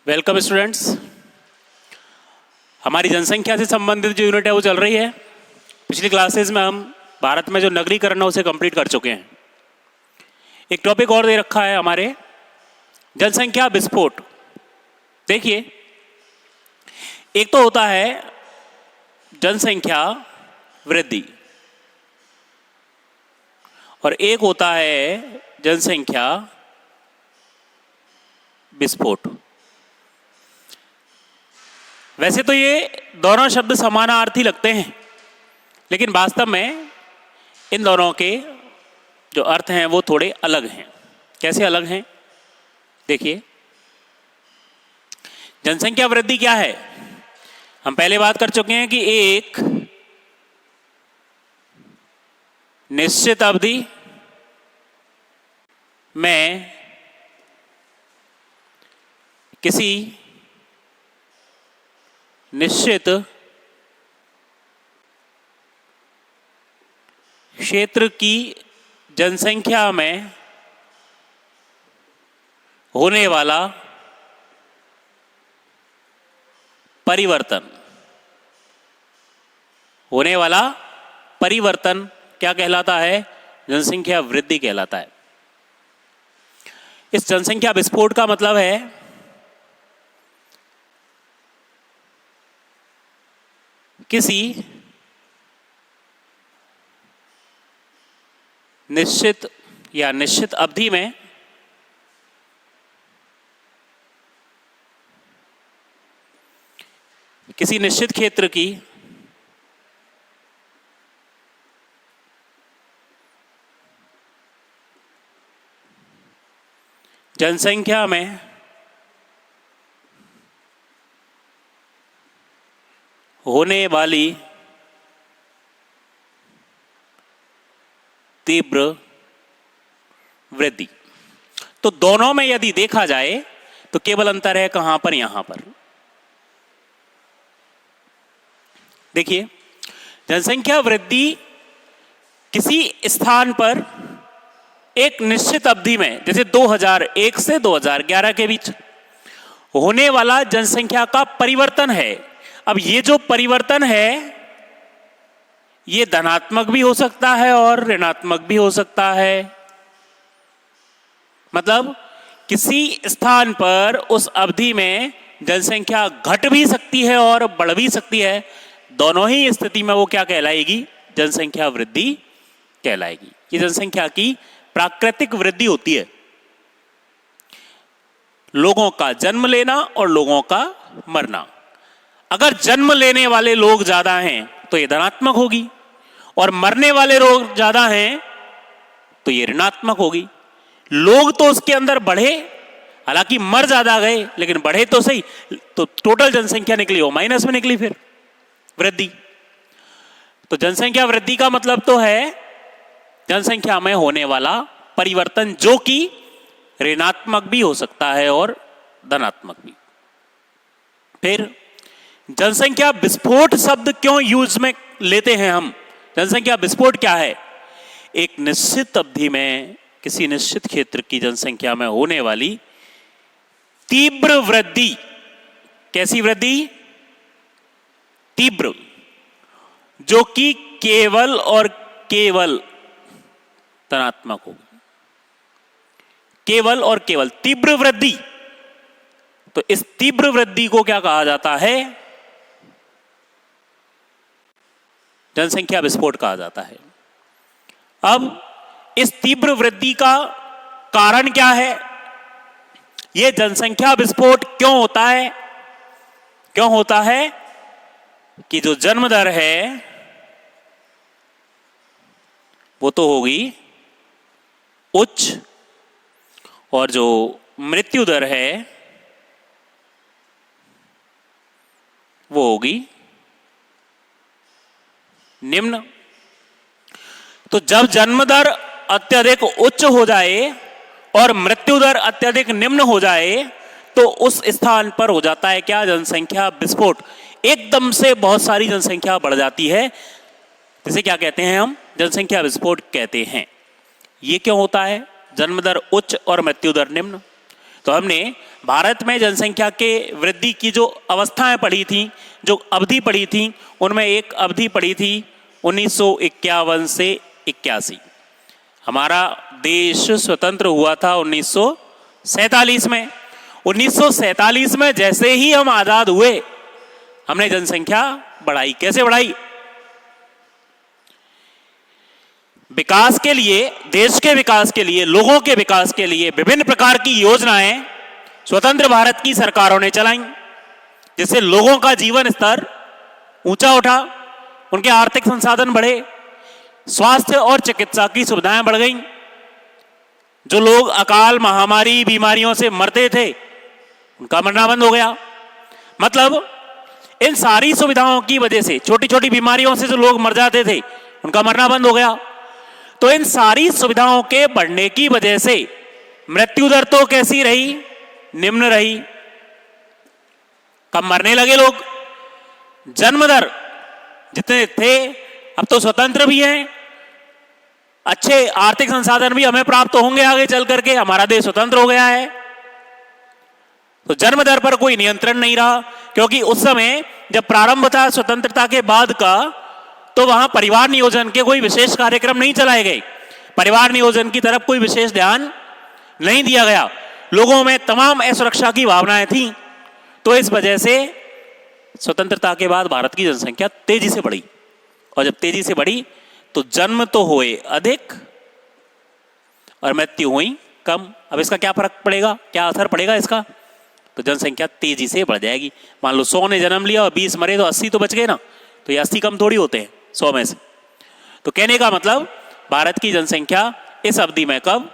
Welcome students. हमारी जनसंख्या से संबंधित जो यूनिट है वो चल रही है। पिछली क्लासेस में हम भारत में जो नगरीकरण है उसे कंप्लीट कर चुके हैं। एक टॉपिक और दे रखा है हमारे, जनसंख्या विस्फोट। देखिए, एक तो होता है जनसंख्या वृद्धि और एक होता है जनसंख्या विस्फोट। वैसे तो ये दोनों शब्द समानार्थी लगते हैं, लेकिन वास्तव में इन दोनों के जो अर्थ हैं वो थोड़े अलग हैं। कैसे अलग हैं? देखिए, जनसंख्या वृद्धि क्या है? हम पहले बात कर चुके हैं कि एक निश्चित अवधि में किसी निश्चित क्षेत्र की जनसंख्या में होने वाला परिवर्तन क्या कहलाता है? जनसंख्या वृद्धि कहलाता है। इस जनसंख्या विस्फोट का मतलब है किसी निश्चित अवधि में किसी निश्चित क्षेत्र की जनसंख्या में होने वाली तीव्र वृद्धि। तो दोनों में यदि देखा जाए तो केवल अंतर है कहां पर? यहां पर। देखिए, जनसंख्या वृद्धि किसी स्थान पर एक निश्चित अवधि में, जैसे 2001 से 2011 के बीच होने वाला जनसंख्या का परिवर्तन है। अब ये जो परिवर्तन है ये धनात्मक भी हो सकता है और ऋणात्मक भी हो सकता है। मतलब किसी स्थान पर उस अवधि में जनसंख्या घट भी सकती है और बढ़ भी सकती है। दोनों ही स्थिति में वो क्या कहलाएगी? जनसंख्या वृद्धि कहलाएगी। ये जनसंख्या की प्राकृतिक वृद्धि होती है। लोगों का जन्म लेना और लोगों का मरना। अगर जन्म लेने वाले लोग ज्यादा हैं तो ये धनात्मक होगी और मरने वाले लोग ज्यादा हैं तो ये ऋणात्मक होगी। लोग तो उसके अंदर बढ़े, हालांकि मर ज्यादा गए लेकिन बढ़े तो सही, तो टोटल जनसंख्या निकली वो माइनस में निकली फिर वृद्धि। तो जनसंख्या वृद्धि का मतलब तो है जनसंख्या में होने वाला परिवर्तन, जो कि ऋणात्मक भी हो सकता है और धनात्मक भी। फिर जनसंख्या विस्फोट शब्द क्यों यूज में लेते हैं हम? जनसंख्या विस्फोट क्या है? एक निश्चित अवधि में किसी निश्चित क्षेत्र की जनसंख्या में होने वाली तीव्र वृद्धि। कैसी वृद्धि? तीव्र, जो कि केवल और केवल धनात्मक होगी। केवल और केवल तीव्र वृद्धि। तो इस तीव्र वृद्धि को क्या कहा जाता है? जनसंख्या विस्फोट कहा जाता है। अब इस तीव्र वृद्धि का कारण क्या है? यह जनसंख्या विस्फोट क्यों होता है? क्यों होता है कि जो जन्म दर है वो तो होगी उच्च और जो मृत्यु दर है वो होगी निम्न। तो जब जन्म दर अत्यधिक उच्च हो जाए और मृत्यु दर अत्यधिक निम्न हो जाए तो उस स्थान पर हो जाता है क्या? जनसंख्या विस्फोट। एकदम से बहुत सारी जनसंख्या बढ़ जाती है, जिसे क्या कहते हैं हम? जनसंख्या विस्फोट कहते हैं। ये क्यों होता है? जन्म दर उच्च और मृत्यु दर निम्न। तो हमने भारत में जनसंख्या के वृद्धि की जो अवस्थाएं पढ़ी थी, जो अवधि पढ़ी थी, उनमें एक अवधि पढ़ी थी 1951 से 81। हमारा देश स्वतंत्र हुआ था 1947 में। 1947 में जैसे ही हम आजाद हुए, हमने जनसंख्या बढ़ाई। कैसे बढ़ाई? विकास के लिए, देश के विकास के लिए, लोगों के विकास के लिए विभिन्न प्रकार की योजनाएं स्वतंत्र भारत की सरकारों ने चलाई, जिससे लोगों का जीवन स्तर ऊंचा उठा, उनके आर्थिक संसाधन बढ़े, स्वास्थ्य और चिकित्सा की सुविधाएं बढ़ गईं। जो लोग अकाल, महामारी, बीमारियों से मरते थे, उनका मरना बंद हो गया। मतलब इन सारी सुविधाओं की वजह से, छोटी छोटी बीमारियों से जो लोग मर जाते थे, उनका मरना बंद हो गया। तो इन सारी सुविधाओं के बढ़ने की वजह से मृत्यु दर तो कैसी रही? निम्न रही। कम मरने लगे लोग। जन्म दर जितने थे, अब तो स्वतंत्र भी हैं, अच्छे आर्थिक संसाधन भी हमें प्राप्त होंगे आगे चल करके, हमारा देश स्वतंत्र हो गया है। तो जन्म दर पर कोई नियंत्रण नहीं रहा, क्योंकि उस समय जब प्रारंभ था स्वतंत्रता के बाद का, तो वहां परिवार नियोजन के कोई विशेष कार्यक्रम नहीं चलाए गए। परिवार नियोजन की तरफ कोई विशेष ध्यान नहीं दिया गया। लोगों में तमाम असुरक्षा की भावनाएं थी। तो इस वजह से स्वतंत्रता के बाद भारत की जनसंख्या तेजी से बढ़ी, और जब तेजी से बढ़ी तो जन्म तो हुए अधिक और मृत्यु हुई कम। अब इसका क्या फर्क पड़ेगा, क्या असर पड़ेगा इसका? तो जनसंख्या तेजी से बढ़ जाएगी। मान लो 100 ने जन्म लिया और 20 मरे, तो 80 तो बच गए ना। तो ये 80 कम थोड़ी होते हैं 100 में से। तो कहने का मतलब भारत की जनसंख्या इस अवधि में कब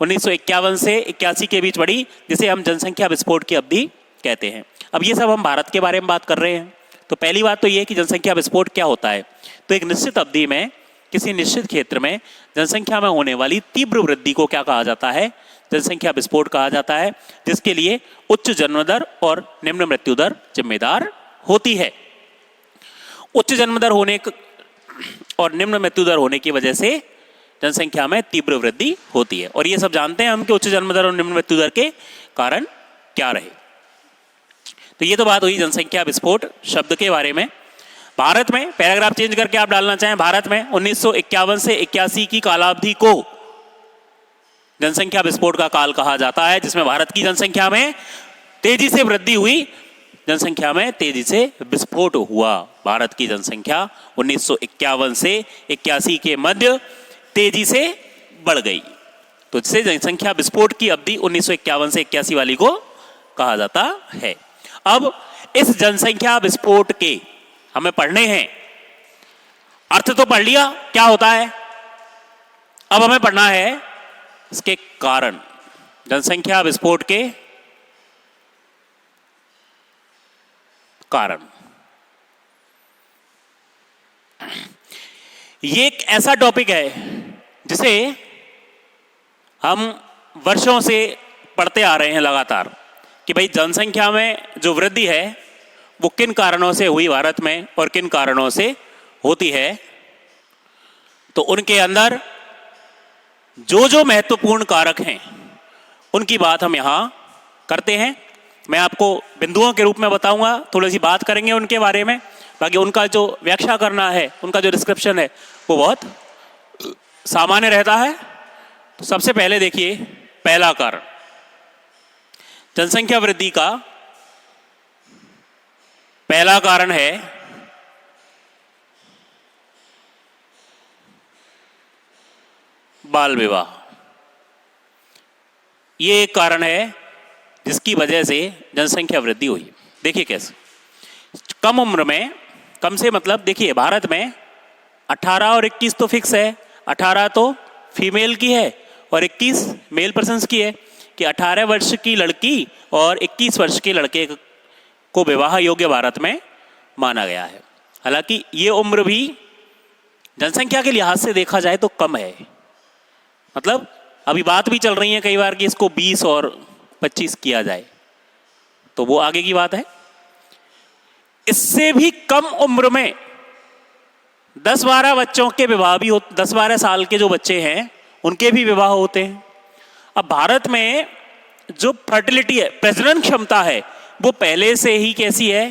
1951 से 81 के बीच बढ़ी, जिसे हम जनसंख्या विस्फोट की अवधि कहते हैं। अब ये सब हम भारत के बारे में बात कर रहे हैं। तो पहली बात तो ये कि जनसंख्या विस्फोट क्या होता है। तो एक निश्चित अवधि में किसी निश्चित क्षेत्र में जनसंख्या में होने वाली तीव्र वृद्धि को क्या कहा जाता है? जनसंख्या विस्फोट कहा जाता है, जिसके लिए उच्च जन्म दर और निम्न मृत्यु दर जिम्मेदार होती है। उच्च जन्म दर होने और निम्न मृत्यु दर होने की वजह से जनसंख्या में तीव्र वृद्धि होती है। और ये सब जानते हैं हम कि उच्च जन्म दर और निम्न मृत्यु दर के कारण क्या रहे। तो ये तो बात हुई जनसंख्या विस्फोट शब्द के बारे में। भारत में पैराग्राफ चेंज करके आप डालना चाहें, भारत में 1951 से 81 की कालावधि को जनसंख्या विस्फोट का काल कहा जाता है, जिसमें भारत की जनसंख्या में तेजी से वृद्धि हुई, जनसंख्या में तेजी से विस्फोट हुआ। भारत की जनसंख्या 1951 से 81 के मध्य तेजी से बढ़ गई। तो इससे जनसंख्या विस्फोट की अवधि 1951 से 81 वाली को कहा जाता है। अब इस जनसंख्या विस्फोट के हमें पढ़ने हैं। अर्थ तो पढ़ लिया क्या होता है, अब हमें पढ़ना है इसके कारण। जनसंख्या विस्फोट के कारण। ये एक ऐसा टॉपिक है जिसे हम वर्षों से पढ़ते आ रहे हैं लगातार कि भाई जनसंख्या में जो वृद्धि है वो किन कारणों से हुई भारत में और किन कारणों से होती है। तो उनके अंदर जो जो महत्वपूर्ण कारक हैं उनकी बात हम यहाँ करते हैं। मैं आपको बिंदुओं के रूप में बताऊंगा, थोड़ी सी बात करेंगे उनके बारे में, बाकी उनका जो व्याख्या करना है, उनका जो डिस्क्रिप्शन है वो बहुत सामान्य रहता है। तो सबसे पहले देखिए, पहला कारण जनसंख्या वृद्धि का पहला कारण है बाल विवाह। ये एक कारण है जिसकी वजह से जनसंख्या वृद्धि हुई। देखिए कैसे, कम उम्र में, कम से मतलब देखिए भारत में 18 और 21 तो फिक्स है। 18 तो फीमेल की है और 21 मेल पर्सन्स की है, कि 18 वर्ष की लड़की और 21 वर्ष के लड़के को विवाह योग्य भारत में माना गया है। हालांकि ये उम्र भी जनसंख्या के लिहाज से देखा जाए तो कम है। मतलब अभी बात भी चल रही है कई बार कि इसको 20 और 25 किया जाए, तो वो आगे की बात है। इससे भी कम उम्र में 10-12 बच्चों के विवाह भी होते, 10-12 साल के जो बच्चे हैं उनके भी विवाह होते हैं। अब भारत में जो फर्टिलिटी है, प्रजनन क्षमता है, वो पहले से ही कैसी है?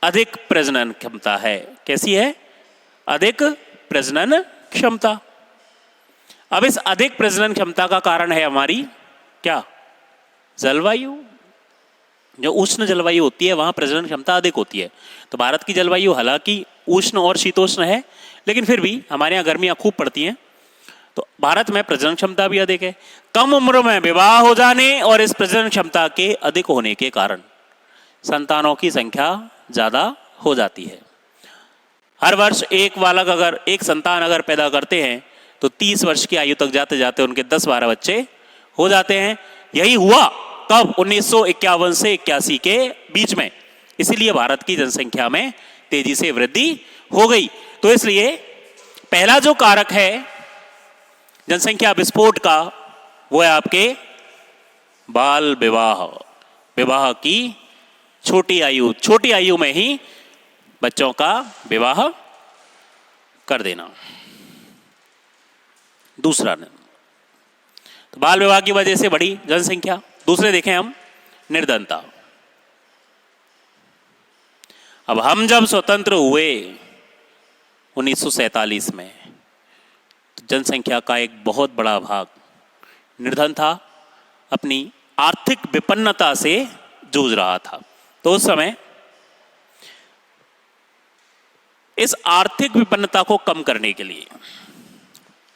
अधिक प्रजनन क्षमता है। कैसी है? अधिक प्रजनन क्षमता। अब इस अधिक प्रजनन क्षमता का कारण है हमारी क्या? जलवायु। जो उष्ण जलवायु होती है वहां प्रजनन क्षमता अधिक होती है। तो भारत की जलवायु हालांकि उष्ण और शीतोष्ण है, लेकिन फिर भी हमारे यहाँ गर्मियां खूब पड़ती हैं, तो भारत में प्रजनन क्षमता भी अधिक है। कम उम्र में विवाह हो जाने और इस प्रजनन क्षमता के अधिक होने के कारण संतानों की संख्या ज्यादा हो जाती है। हर वर्ष एक संतान अगर पैदा करते हैं तो 30 वर्ष की आयु तक जाते जाते उनके 10-12 बच्चे हो जाते हैं। यही हुआ कब? 1951 से 81 के बीच में। इसीलिए भारत की जनसंख्या में तेजी से वृद्धि हो गई। तो इसलिए पहला जो कारक है जनसंख्या विस्फोट का, वो है आपके बाल विवाह। विवाह की छोटी आयु में ही बच्चों का विवाह कर देना। दूसरा, तो बाल विवाह की वजह से बढ़ी जनसंख्या। दूसरे देखें हम, निर्धनता। अब हम जब स्वतंत्र हुए 1947 में, तो जनसंख्या का एक बहुत बड़ा भाग निर्धन था, अपनी आर्थिक विपन्नता से जूझ रहा था। तो उस समय इस आर्थिक विपन्नता को कम करने के लिए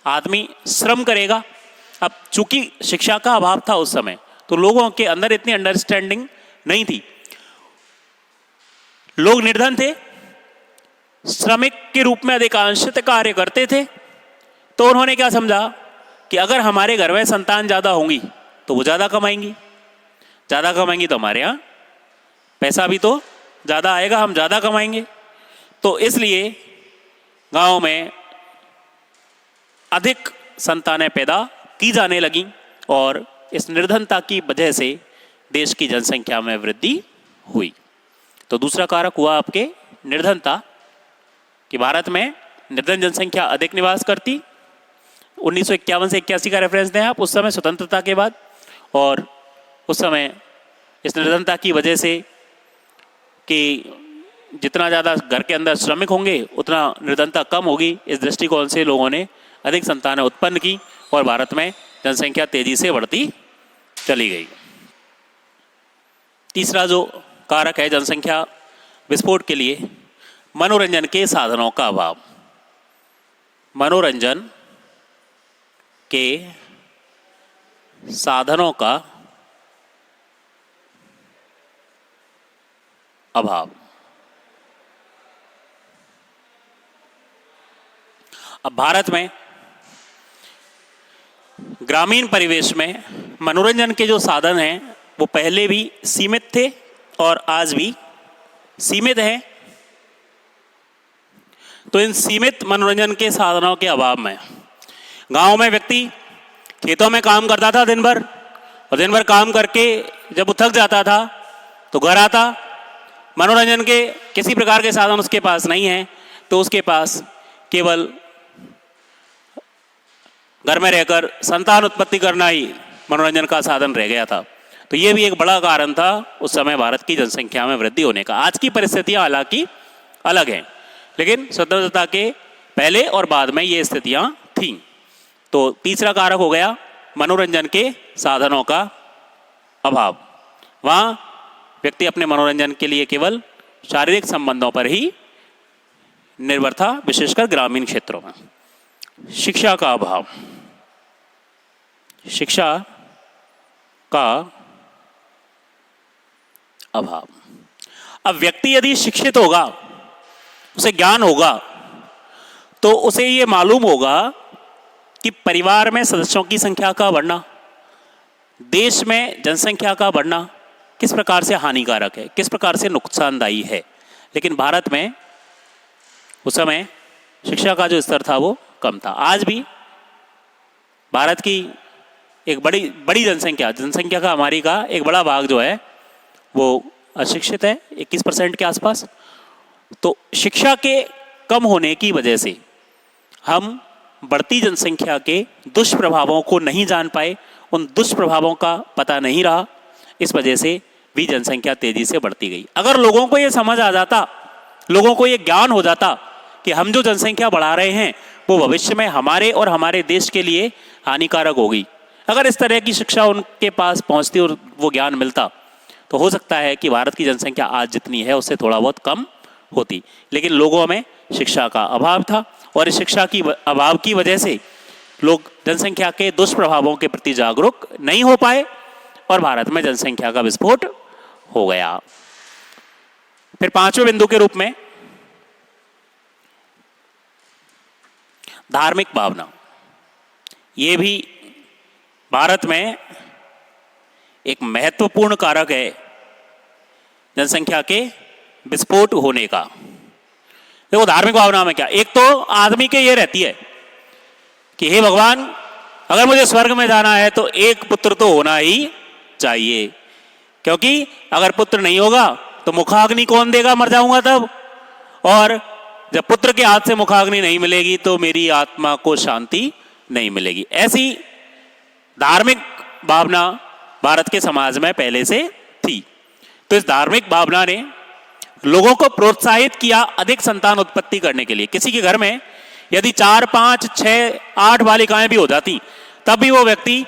आदमी श्रम करेगा। अब चूंकि शिक्षा का अभाव था उस समय, तो लोगों के अंदर इतनी अंडरस्टैंडिंग नहीं थी। लोग निर्धन थे, श्रमिक के रूप में अधिकांशतः कार्य करते थे। तो उन्होंने क्या समझा कि अगर हमारे घर में संतान ज्यादा होंगी तो वो ज्यादा कमाएंगी तो हमारे यहाँ पैसा भी तो ज्यादा आएगा, हम ज्यादा कमाएंगे। तो इसलिए गांव में अधिक संतानें पैदा की जाने लगी और इस निर्धनता की वजह से देश की जनसंख्या में वृद्धि हुई। तो दूसरा कारक हुआ आपके निर्धनता, कि भारत में निर्धन जनसंख्या अधिक निवास करती। 1951 से 81 का रेफरेंस दें आप, उस समय स्वतंत्रता के बाद। और उस समय इस निर्धनता की वजह से कि जितना ज़्यादा घर के अंदर श्रमिक होंगे उतना निर्धनता कम होगी, इस दृष्टिकोण से लोगों ने अधिक संतानें उत्पन्न की और भारत में जनसंख्या तेजी से बढ़ती चली गई। तीसरा जो कारक है जनसंख्या विस्फोट के लिए, मनोरंजन के साधनों का अभाव। मनोरंजन के साधनों का अभाव। अब भारत में ग्रामीण परिवेश में मनोरंजन के जो साधन हैं वो पहले भी सीमित थे और आज भी सीमित हैं। तो इन सीमित मनोरंजन के साधनों के अभाव में गांव में व्यक्ति खेतों में काम करता था दिन भर, और दिन भर काम करके जब वो थक जाता था तो घर आता, मनोरंजन के किसी प्रकार के साधन उसके पास नहीं है, तो उसके पास केवल घर में रहकर संतान उत्पत्ति करना ही मनोरंजन का साधन रह गया था। तो ये भी एक बड़ा कारण था उस समय भारत की जनसंख्या में वृद्धि होने का। आज की परिस्थितियां हालांकि अलग हैं, लेकिन स्वतंत्रता के पहले और बाद में ये स्थितियां थीं। तो तीसरा कारक हो गया मनोरंजन के साधनों का अभाव। वहाँ व्यक्ति अपने मनोरंजन के लिए केवल शारीरिक संबंधों पर ही निर्भर था, विशेषकर ग्रामीण क्षेत्रों में। शिक्षा का अभाव। शिक्षा का अभाव। अब व्यक्ति यदि शिक्षित होगा, उसे ज्ञान होगा, तो उसे ये मालूम होगा कि परिवार में सदस्यों की संख्या का बढ़ना, देश में जनसंख्या का बढ़ना किस प्रकार से हानिकारक है, किस प्रकार से नुकसानदायी है। लेकिन भारत में उस समय शिक्षा का जो स्तर था वो कम था। आज भी भारत की एक बड़ी जनसंख्या का हमारी का एक बड़ा भाग जो है वो अशिक्षित है, 21% के आसपास। तो शिक्षा के कम होने की वजह से हम बढ़ती जनसंख्या के दुष्प्रभावों को नहीं जान पाए उन दुष्प्रभावों का पता नहीं रहा, इस वजह से भी जनसंख्या तेजी से बढ़ती गई। अगर लोगों को ये समझ आ जाता, लोगों को ये ज्ञान हो जाता कि हम जो जनसंख्या बढ़ा रहे हैं वो भविष्य में हमारे और हमारे देश के लिए हानिकारक होगी, अगर इस तरह की शिक्षा उनके पास पहुंचती और वो ज्ञान मिलता, तो हो सकता है कि भारत की जनसंख्या आज जितनी है उससे थोड़ा बहुत कम होती। लेकिन लोगों में शिक्षा का अभाव था और इस शिक्षा की अभाव की वजह से लोग जनसंख्या के दुष्प्रभावों के प्रति जागरूक नहीं हो पाए और भारत में जनसंख्या का विस्फोट हो गया। फिर पांचवें बिंदु के रूप में धार्मिक भावना, ये भी भारत में एक महत्वपूर्ण कारक है जनसंख्या के विस्फोट होने का। देखो धार्मिक भावना में क्या, एक तो आदमी के ये रहती है कि हे भगवान, अगर मुझे स्वर्ग में जाना है तो एक पुत्र तो होना ही चाहिए, क्योंकि अगर पुत्र नहीं होगा तो मुखाग्नि कौन देगा, मर जाऊंगा तब, और जब पुत्र के हाथ से मुखाग्नि नहीं मिलेगी तो मेरी आत्मा को शांति नहीं मिलेगी। ऐसी धार्मिक भावना भारत के समाज में पहले से थी। तो इस धार्मिक भावना ने लोगों को प्रोत्साहित किया अधिक संतान उत्पत्ति करने के लिए। किसी के घर में यदि 4, 5, 6, 8 बालिकाएं भी हो जाती, तब भी वो व्यक्ति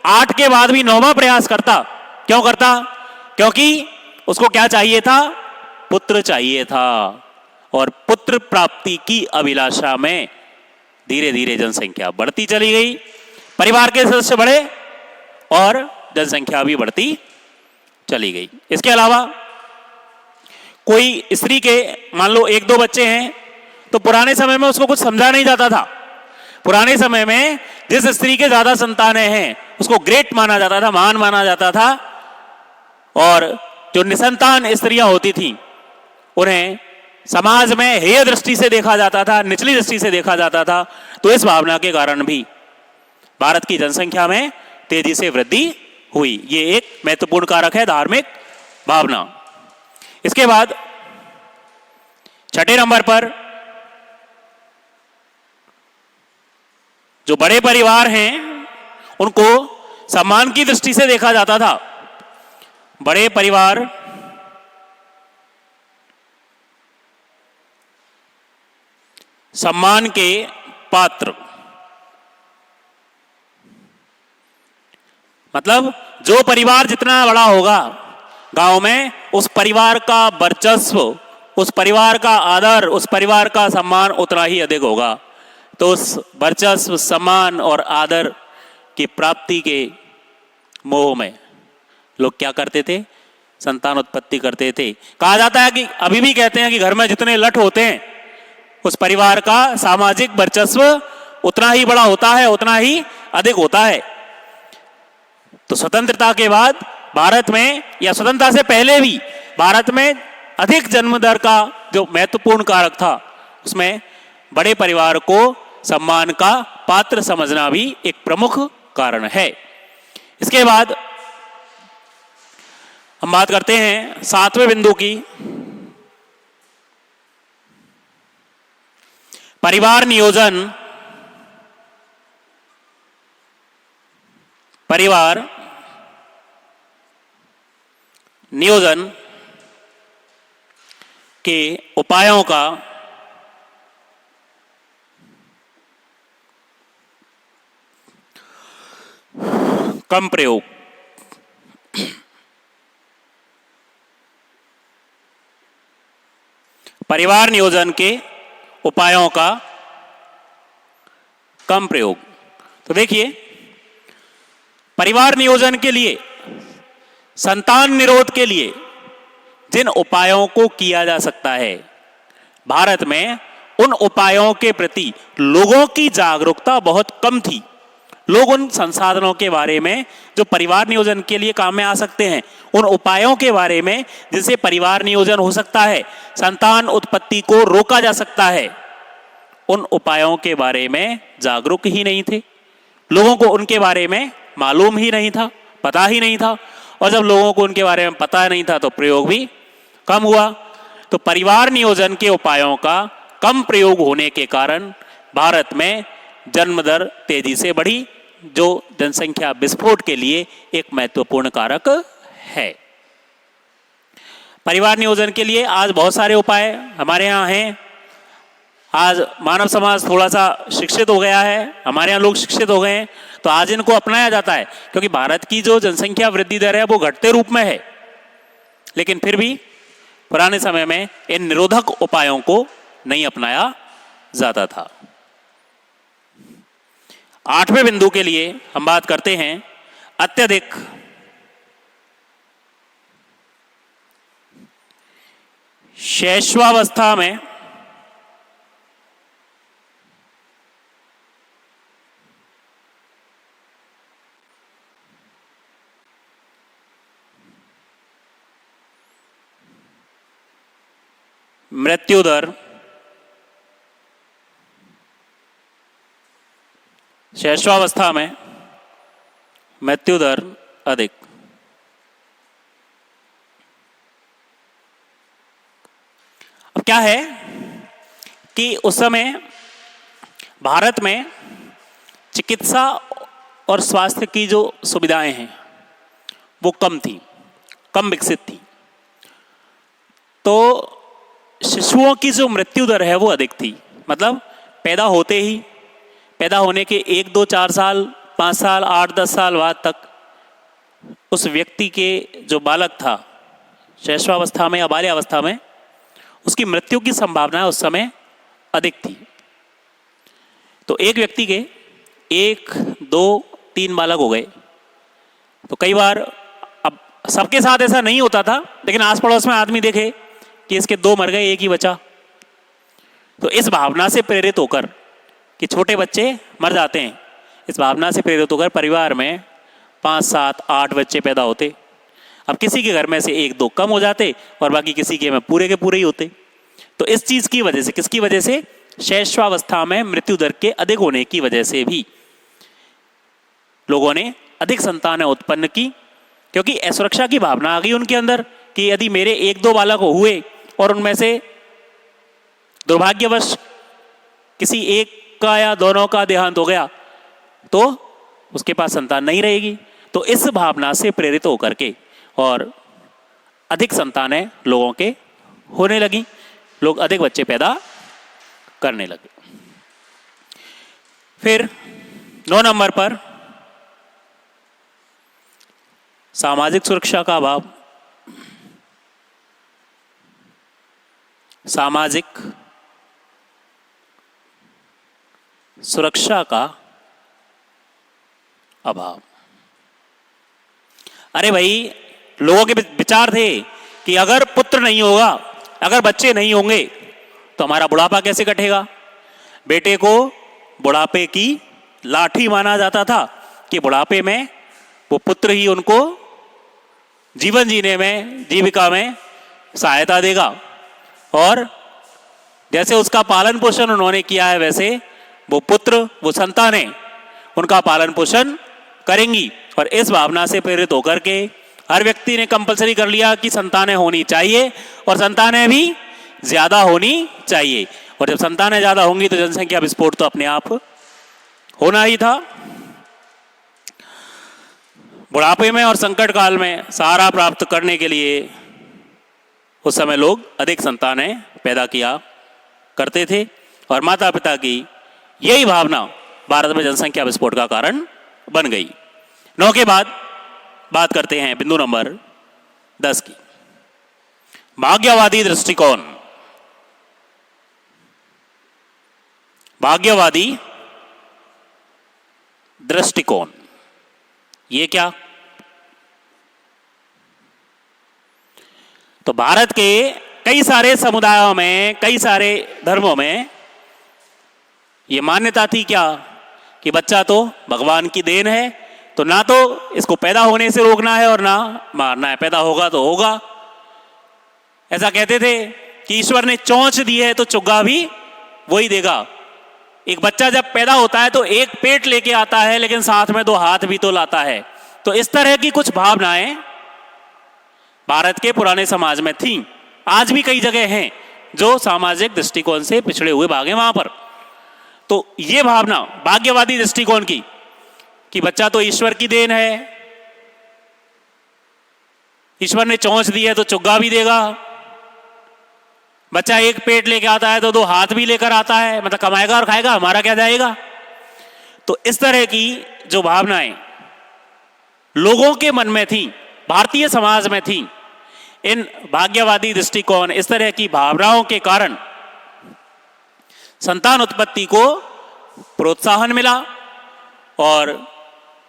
8 के बाद भी 9वां प्रयास करता। क्यों करता? क्योंकि उसको क्या चाहिए था? पुत्र चाहिए था। और पुत्र प्राप्ति की अभिलाषा में धीरे धीरे जनसंख्या बढ़ती चली गई, परिवार के सदस्य बढ़े और जनसंख्या भी बढ़ती चली गई। इसके अलावा कोई स्त्री के मान लो 1-2 बच्चे हैं तो पुराने समय में उसको कुछ समझा नहीं जाता था। पुराने समय में जिस स्त्री के ज्यादा संतानें हैं उसको ग्रेट माना जाता था, महान माना जाता था, और जो निसंतान स्त्रियां होती थीं उन्हें समाज में हेय दृष्टि से देखा जाता था, निचली दृष्टि से देखा जाता था। तो इस भावना के कारण भी भारत की जनसंख्या में तेजी से वृद्धि हुई। ये एक महत्वपूर्ण कारक है धार्मिक भावना। इसके बाद छठे नंबर पर जो बड़े परिवार हैं उनको सम्मान की दृष्टि से देखा जाता था। बड़े परिवार सम्मान के पात्र, मतलब जो परिवार जितना बड़ा होगा गांव में, उस परिवार का वर्चस्व, उस परिवार का आदर, उस परिवार का सम्मान उतना ही अधिक होगा। तो उस वर्चस्व, सम्मान और आदर की प्राप्ति के मोह में लोग क्या करते थे? संतान उत्पत्ति करते थे। कहा जाता है कि अभी भी कहते हैं कि घर में जितने लठ होते हैं उस परिवार का सामाजिक वर्चस्व उतना ही बड़ा होता है, उतना ही अधिक होता है। तो स्वतंत्रता के बाद भारत में, या स्वतंत्रता से पहले भी भारत में अधिक जन्म दर का जो महत्वपूर्ण कारक था उसमें बड़े परिवार को सम्मान का पात्र समझना भी एक प्रमुख कारण है। इसके बाद हम बात करते हैं 7वें बिंदु की, परिवार नियोजन। परिवार नियोजन के उपायों का कम प्रयोग। परिवार नियोजन के उपायों का कम प्रयोग। तो देखिए, परिवार नियोजन के लिए, संतान निरोध के लिए जिन उपायों को किया जा सकता है, भारत में उन उपायों के प्रति लोगों की जागरूकता बहुत कम थी। लोग उन संसाधनों के बारे में जो परिवार नियोजन के लिए काम में आ सकते हैं, उन उपायों के बारे में जिनसे परिवार नियोजन हो सकता है, संतान उत्पत्ति को रोका जा सकता है, उन उपायों के बारे में जागरूक ही नहीं थे। लोगों को उनके बारे में मालूम ही नहीं था, पता ही नहीं था, और जब लोगों को उनके बारे में पता नहीं था तो प्रयोग भी कम हुआ। तो परिवार नियोजन के उपायों का कम प्रयोग होने के कारण भारत में जन्म दर तेजी से बढ़ी, जो जनसंख्या विस्फोट के लिए एक महत्वपूर्ण कारक है। परिवार नियोजन के लिए आज बहुत सारे उपाय हमारे यहाँ हैं। आज मानव समाज थोड़ा सा शिक्षित हो गया है, हमारे यहाँ लोग शिक्षित हो गए हैं, तो आज इनको अपनाया जाता है, क्योंकि भारत की जो जनसंख्या वृद्धि दर है वो घटते रूप में है। लेकिन फिर भी पुराने समय में इन निरोधक उपायों को नहीं अपनाया जाता था। 8वें बिंदु के लिए हम बात करते हैं अत्यधिक शैशवावस्था में मृत्यु दर, शैशवावस्था में मृत्यु दर अधिक। अब क्या है कि उस समय भारत में चिकित्सा और स्वास्थ्य की जो सुविधाएं हैं वो कम थी, कम विकसित थी, तो शिशुओं की जो मृत्यु दर है वो अधिक थी। मतलब पैदा होते ही, पैदा होने के 1, 2, 4 साल, 5 साल, 8, 10 साल बाद तक उस व्यक्ति के जो बालक था शैशवावस्था में या बाल्यावस्था में, उसकी मृत्यु की संभावना उस समय अधिक थी। तो एक व्यक्ति के 1, 2, 3 बालक हो गए, तो कई बार, अब सबके साथ ऐसा नहीं होता था, लेकिन आस पड़ोस में आदमी देखे कि इसके 2 मर गए, एक ही बचा, तो इस भावना से प्रेरित होकर कि छोटे बच्चे मर जाते हैं, इस भावना से प्रेरित होकर परिवार में 5, 7, 8 बच्चे पैदा होते। अब किसी के घर में से 1, 2 कम हो जाते और बाकी किसी के में पूरे के पूरे ही होते। तो इस चीज की वजह से, किसकी वजह से? शैशवावस्था में मृत्यु दर के अधिक होने की वजह से भी लोगों ने अधिक संतानें उत्पन्न की, क्योंकि असुरक्षा की भावना आ गई उनके अंदर कि यदि मेरे 1, 2 बालक हुए और उनमें से दुर्भाग्यवश किसी एक का या दोनों का देहांत हो गया तो उसके पास संतान नहीं रहेगी। तो इस भावना से प्रेरित होकर के और अधिक संतानें लोगों के होने लगी, लोग अधिक बच्चे पैदा करने लगे। फिर 9 नंबर पर सामाजिक सुरक्षा का अभाव। सामाजिक सुरक्षा का अभाव। अरे भाई, लोगों के विचार थे कि अगर पुत्र नहीं होगा, अगर बच्चे नहीं होंगे तो हमारा बुढ़ापा कैसे कटेगा। बेटे को बुढ़ापे की लाठी माना जाता था कि बुढ़ापे में वो पुत्र ही उनको जीवन जीने में, जीविका में सहायता देगा, और जैसे उसका पालन पोषण उन्होंने किया है वैसे वो पुत्र, वो संतानें उनका पालन पोषण करेंगी। और इस भावना से प्रेरित होकर के हर व्यक्ति ने कंपलसरी कर लिया कि संतानें होनी चाहिए और संतानें भी ज्यादा होनी चाहिए। और जब संतानें ज्यादा होंगी तो जनसंख्या विस्फोट तो अपने आप होना ही था। बुढ़ापे में और संकट काल में सहारा प्राप्त करने के लिए उस समय लोग अधिक संतानें पैदा किया करते थे, और माता पिता की यही भावना भारत में जनसंख्या विस्फोट का कारण बन गई। 9 के बाद बात करते हैं बिंदु नंबर 10 की, भाग्यवादी दृष्टिकोण। भाग्यवादी दृष्टिकोण ये क्या? तो भारत के कई सारे समुदायों में, कई सारे धर्मों में ये मान्यता थी क्या कि बच्चा तो भगवान की देन है, तो ना तो इसको पैदा होने से रोकना है और ना मारना है, पैदा होगा तो होगा। ऐसा कहते थे कि ईश्वर ने चोंच दी है तो चुग्गा भी वही देगा। एक बच्चा जब पैदा होता है तो एक पेट लेके आता है, लेकिन साथ में 2 हाथ भी तो लाता है। तो इस तरह की कुछ भावनाएं भारत के पुराने समाज में थी। आज भी कई जगह हैं जो सामाजिक दृष्टिकोण से पिछड़े हुए भाग हैं वहां पर। तो ये भावना भाग्यवादी दृष्टिकोण की कि बच्चा तो ईश्वर की देन है, ईश्वर ने चोंच दी है तो चुग्गा भी देगा। बच्चा एक पेट लेके आता है तो दो हाथ भी लेकर आता है, मतलब कमाएगा और खाएगा, हमारा क्या जाएगा। तो इस तरह की जो भावनाएं लोगों के मन में थी, भारतीय समाज में थी, इन भाग्यवादी दृष्टिकोण, इस तरह की भावनाओं के कारण संतान उत्पत्ति को प्रोत्साहन मिला और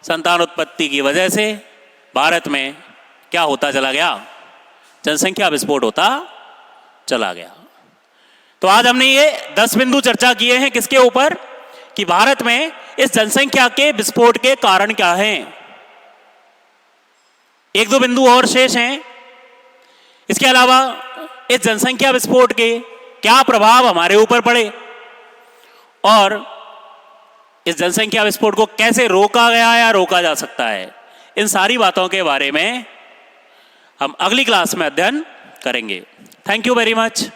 संतान उत्पत्ति की वजह से भारत में क्या होता चला गया, जनसंख्या विस्फोट होता चला गया। तो आज हमने ये 10 बिंदु चर्चा किए हैं किसके ऊपर, कि भारत में इस जनसंख्या के विस्फोट के कारण क्या हैं। एक दो बिंदु और शेष हैं। इसके अलावा इस जनसंख्या विस्फोट के क्या प्रभाव हमारे ऊपर पड़े और इस जनसंख्या विस्फोट को कैसे रोका गया या रोका जा सकता है, इन सारी बातों के बारे में हम अगली क्लास में अध्ययन करेंगे। Thank you very much.